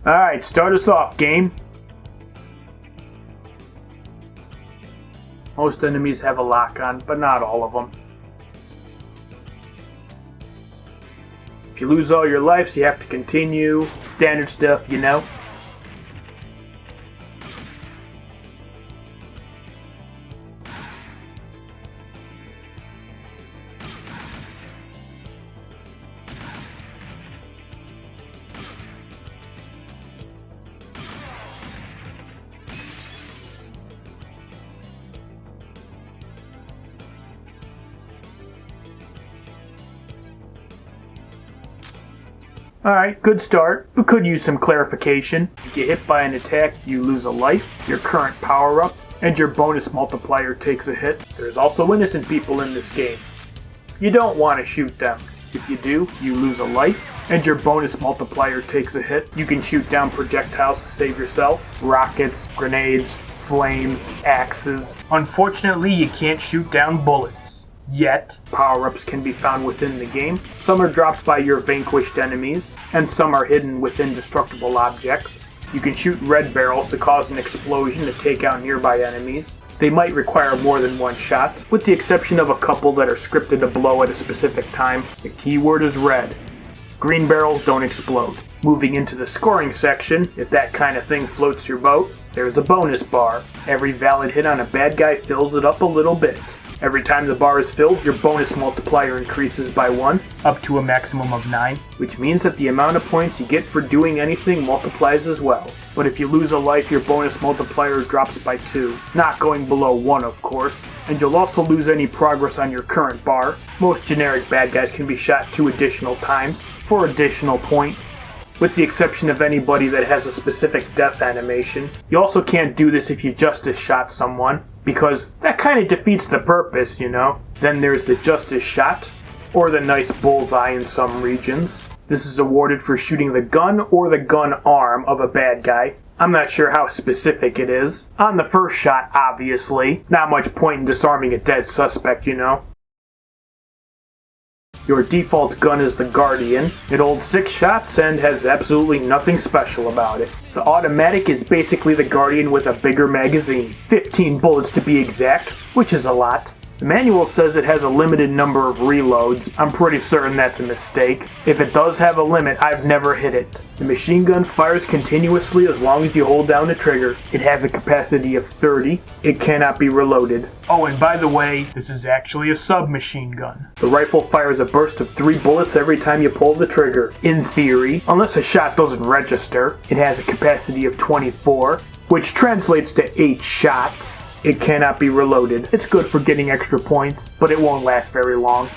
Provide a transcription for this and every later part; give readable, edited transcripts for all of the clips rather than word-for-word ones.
Alright, start us off, game. Most enemies have a lock-on, but not all of them. If you lose all your lives, you have to continue. Standard stuff, you know. Alright, good start, but could use some clarification. If you get hit by an attack, you lose a life, your current power-up, and your bonus multiplier takes a hit. There's also innocent people in this game. You don't want to shoot them. If you do, you lose a life, and your bonus multiplier takes a hit. You can shoot down projectiles to save yourself. Rockets, grenades, flames, axes. Unfortunately, you can't shoot down bullets. Yet, power-ups can be found within the game. Some are dropped by your vanquished enemies, and some are hidden within destructible objects. You can shoot red barrels to cause an explosion to take out nearby enemies. They might require more than one shot, with the exception of a couple that are scripted to blow at a specific time. The keyword is red. Green barrels don't explode. Moving into the scoring section, if that kind of thing floats your boat, there's a bonus bar. Every valid hit on a bad guy fills it up a little bit. Every time the bar is filled, your bonus multiplier increases by 1, up to a maximum of 9, which means that the amount of points you get for doing anything multiplies as well. But if you lose a life, your bonus multiplier drops by 2, not going below 1 of course, and you'll also lose any progress on your current bar. Most generic bad guys can be shot 2 additional times, for additional points, with the exception of anybody that has a specific death animation. You also can't do this if you justice shot someone, because that kind of defeats the purpose, you know. Then there's the justice shot, or the nice bullseye in some regions. This is awarded for shooting the gun or the gun arm of a bad guy. I'm not sure how specific it is. On the first shot, obviously. Not much point in disarming a dead suspect, you know. Your default gun is the Guardian. It holds 6 shots and has absolutely nothing special about it. The automatic is basically the Guardian with a bigger magazine. 15 bullets to be exact, which is a lot. The manual says it has a limited number of reloads. I'm pretty certain that's a mistake. If it does have a limit, I've never hit it. The machine gun fires continuously as long as you hold down the trigger. It has a capacity of 30. It cannot be reloaded. Oh, and by the way, this is actually a submachine gun. The rifle fires a burst of 3 bullets every time you pull the trigger. In theory, unless a shot doesn't register, it has a capacity of 24, which translates to 8 shots. It cannot be reloaded. It's good for getting extra points, but it won't last very long.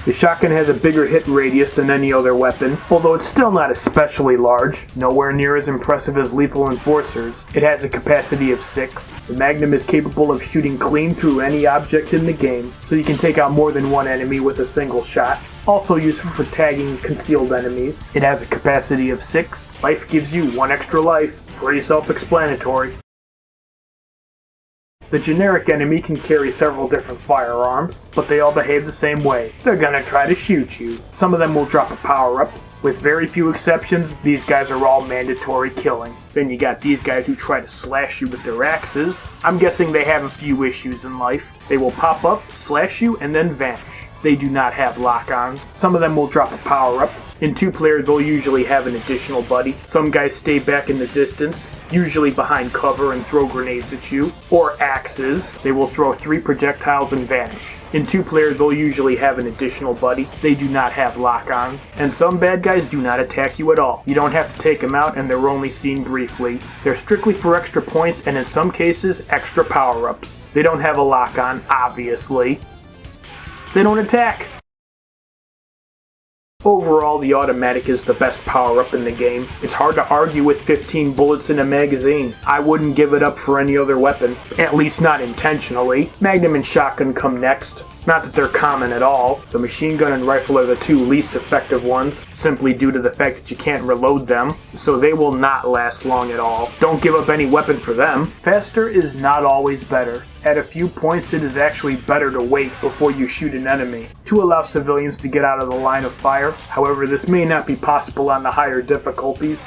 The shotgun has a bigger hit radius than any other weapon, although it's still not especially large, nowhere near as impressive as lethal enforcers. It has a capacity of 6. The Magnum is capable of shooting clean through any object in the game, so you can take out more than one enemy with a single shot. Also useful for tagging concealed enemies. It has a capacity of 6. Life gives you 1 extra life. Pretty self-explanatory. The generic enemy can carry several different firearms, but they all behave the same way. They're gonna try to shoot you. Some of them will drop a power-up. With very few exceptions, these guys are all mandatory killing. Then you got these guys who try to slash you with their axes. I'm guessing they have a few issues in life. They will pop up, slash you, and then vanish. They do not have lock-ons. Some of them will drop a power-up. In 2 players, they'll usually have an additional buddy. Some guys stay back in the distance, usually behind cover, and throw grenades at you. Or axes. They will throw 3 projectiles and vanish. In 2 players, they'll usually have an additional buddy. They do not have lock-ons. And some bad guys do not attack you at all. You don't have to take them out, and they're only seen briefly. They're strictly for extra points, and in some cases, extra power-ups. They don't have a lock-on, obviously. They don't attack. Overall, the automatic is the best power-up in the game. It's hard to argue with 15 bullets in a magazine. I wouldn't give it up for any other weapon, at least not intentionally. Magnum and shotgun come next. Not that they're common at all. The machine gun and rifle are the 2 least effective ones, simply due to the fact that you can't reload them, so they will not last long at all. Don't give up any weapon for them. Faster is not always better. At a few points, it is actually better to wait before you shoot an enemy, to allow civilians to get out of the line of fire. However, this may not be possible on the higher difficulties.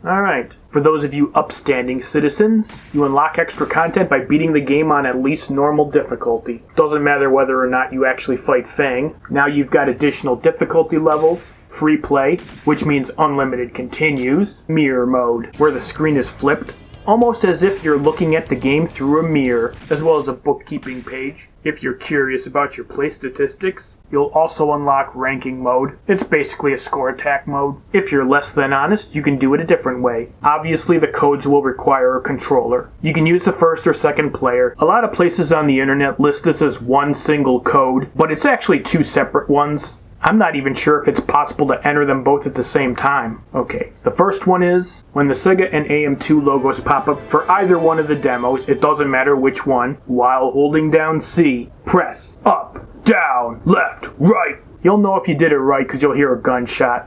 Alright, for those of you upstanding citizens, you unlock extra content by beating the game on at least normal difficulty. Doesn't matter whether or not you actually fight Fang. Now you've got additional difficulty levels, free play, which means unlimited continues, mirror mode, where the screen is flipped, almost as if you're looking at the game through a mirror, as well as a bookkeeping page. If you're curious about your play statistics, you'll also unlock ranking mode. It's basically a score attack mode. If you're less than honest, you can do it a different way. Obviously, the codes will require a controller. You can use the first or second player. A lot of places on the internet list this as one single code, but it's actually two separate ones. I'm not even sure if it's possible to enter them both at the same time. Okay, the first one is, when the Sega and AM2 logos pop up for either one of the demos, it doesn't matter which one, while holding down C, press up, down, left, right. You'll know if you did it right because you'll hear a gunshot.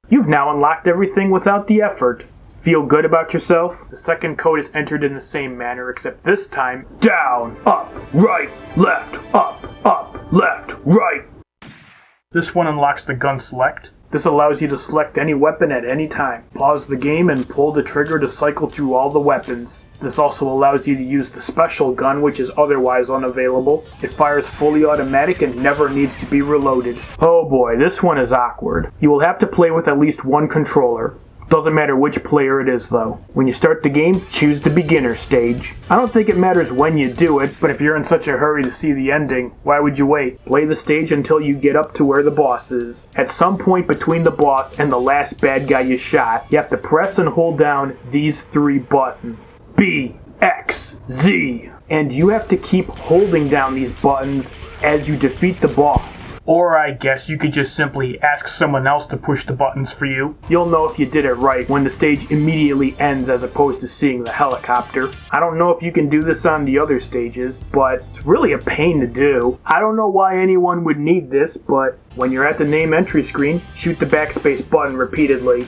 You've now unlocked everything without the effort. Feel good about yourself? The second code is entered in the same manner, except this time, down, up, left, right. This one unlocks the gun select. This allows you to select any weapon at any time. Pause the game and pull the trigger to cycle through all the weapons. This also allows you to use the special gun, which is otherwise unavailable. It fires fully automatic and never needs to be reloaded. Oh boy, this one is awkward. You will have to play with at least one controller. Doesn't matter which player it is though. When you start the game, choose the beginner stage. I don't think it matters when you do it, but if you're in such a hurry to see the ending, why would you wait? Play the stage until you get up to where the boss is. At some point between the boss and the last bad guy you shot, you have to press and hold down these three buttons. B, X, Z. And you have to keep holding down these buttons as you defeat the boss. Or I guess you could just simply ask someone else to push the buttons for you. You'll know if you did it right when the stage immediately ends as opposed to seeing the helicopter. I don't know if you can do this on the other stages, but it's really a pain to do. I don't know why anyone would need this, but when you're at the name entry screen, shoot the backspace button repeatedly.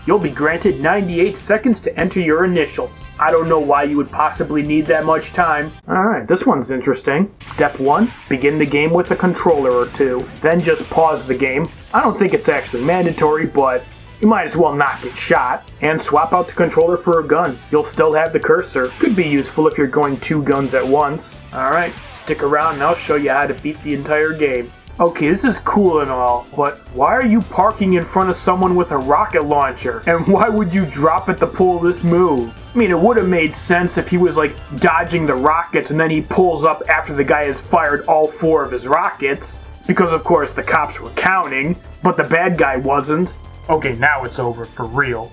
You'll be granted 98 seconds to enter your initials. I don't know why you would possibly need that much time. Alright, this one's interesting. Step 1, begin the game with a controller or two. Then just pause the game. I don't think it's actually mandatory, but you might as well not get shot. And swap out the controller for a gun. You'll still have the cursor. Could be useful if you're going two guns at once. Alright, stick around and I'll show you how to beat the entire game. Okay, this is cool and all, but why are you parking in front of someone with a rocket launcher? And why would you drop it to pull this move? I mean, it would have made sense if he was like dodging the rockets and then he pulls up after the guy has fired all 4 of his rockets. Because of course the cops were counting, but the bad guy wasn't. Okay, now it's over, for real.